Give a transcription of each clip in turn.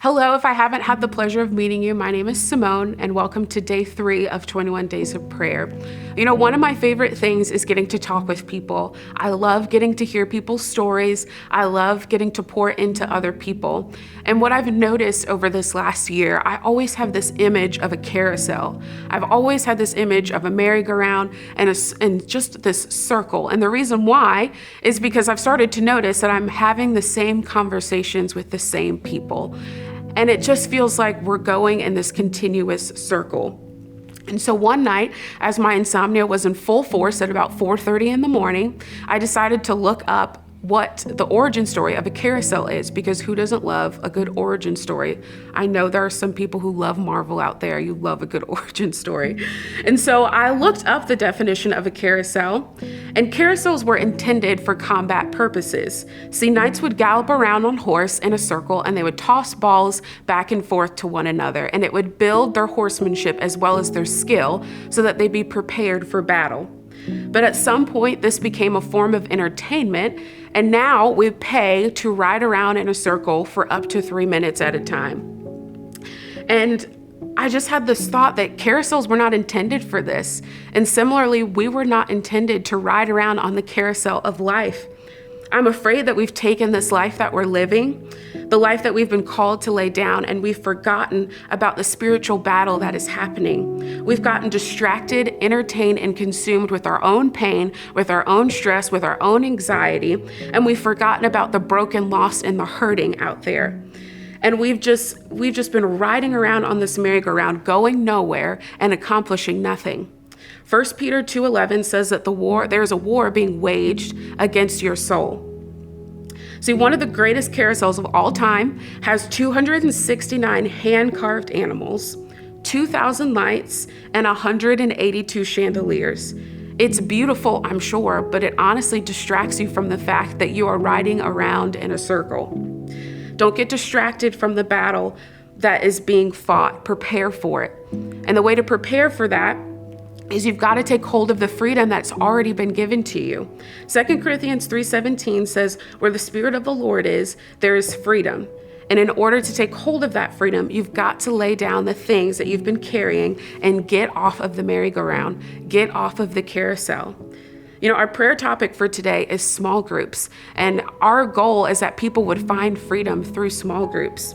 Hello, if I haven't had the pleasure of meeting you, my name is Simone, and welcome to day 3 of 21 Days of Prayer. You know, one of my favorite things is getting to talk with people. I love getting to hear people's stories. I love getting to pour into other people. And what I've noticed over this last year, I always have this image of a carousel. I've always had this image of a merry-go-round and just this circle. And the reason why is because I've started to notice that I'm having the same conversations with the same people. And it just feels like we're going in this continuous circle. And so one night, as my insomnia was in full force at about 4:30 in the morning, I decided to look up what the origin story of a carousel is, because who doesn't love a good origin story? I know there are some people who love Marvel out there. You love a good origin story. And so I looked up the definition of a carousel, and carousels were intended for combat purposes. See, knights would gallop around on horse in a circle, and they would toss balls back and forth to one another, and it would build their horsemanship as well as their skill so that they'd be prepared for battle. But at some point, this became a form of entertainment, and now we pay to ride around in a circle for up to 3 minutes at a time. And I just had this thought that carousels were not intended for this. And similarly, we were not intended to ride around on the carousel of life. I'm afraid that we've taken this life that we're living, the life that we've been called to lay down, and we've forgotten about the spiritual battle that is happening. We've gotten distracted, entertained, and consumed with our own pain, with our own stress, with our own anxiety, and we've forgotten about the broken, lost, and the hurting out there. And we've just been riding around on this merry-go-round, going nowhere and accomplishing nothing. 1 Peter 2:11 says that there's a war being waged against your soul. See, one of the greatest carousels of all time has 269 hand-carved animals, 2,000 lights, and 182 chandeliers. It's beautiful, I'm sure, but it honestly distracts you from the fact that you are riding around in a circle. Don't get distracted from the battle that is being fought. Prepare for it. And the way to prepare for that is you've got to take hold of the freedom that's already been given to you. 2 Corinthians 3:17 says, where the Spirit of the Lord is, there is freedom. And in order to take hold of that freedom, you've got to lay down the things that you've been carrying and get off of the merry-go-round, get off of the carousel. You know, our prayer topic for today is small groups. And our goal is that people would find freedom through small groups.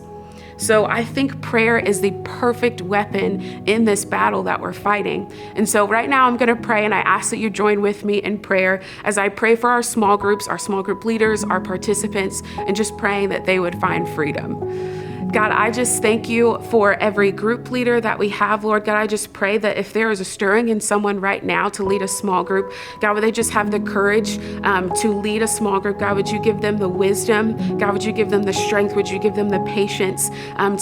So I think prayer is the perfect weapon in this battle that we're fighting. And so right now I'm going to pray, and I ask that you join with me in prayer as I pray for our small groups, our small group leaders, our participants, and just praying that they would find freedom. God, I just thank you for every group leader that we have, Lord. God, I just pray that if there is a stirring in someone right now to lead a small group, God, would they just have the courage to lead a small group? God, would you give them the wisdom? God, would you give them the strength? Would you give them the patience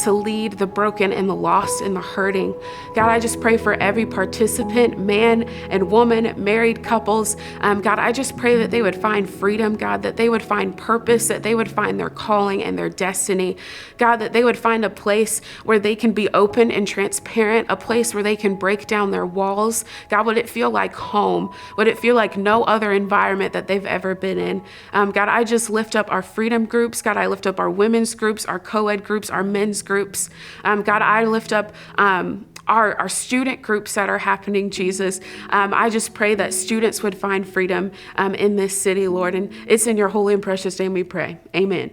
to lead the broken and the lost and the hurting? God, I just pray for every participant, man and woman, married couples. God, I just pray that they would find freedom, God, that they would find purpose, that they would find their calling and their destiny. God, that they would find a place where they can be open and transparent, a place where they can break down their walls. God, would it feel like home? Would it feel like no other environment that they've ever been in? God, I just lift up our freedom groups. God, I lift up our women's groups, our co-ed groups, our men's groups. God, I lift up our student groups that are happening, Jesus. I just pray that students would find freedom in this city, Lord. And it's in your holy and precious name we pray. Amen.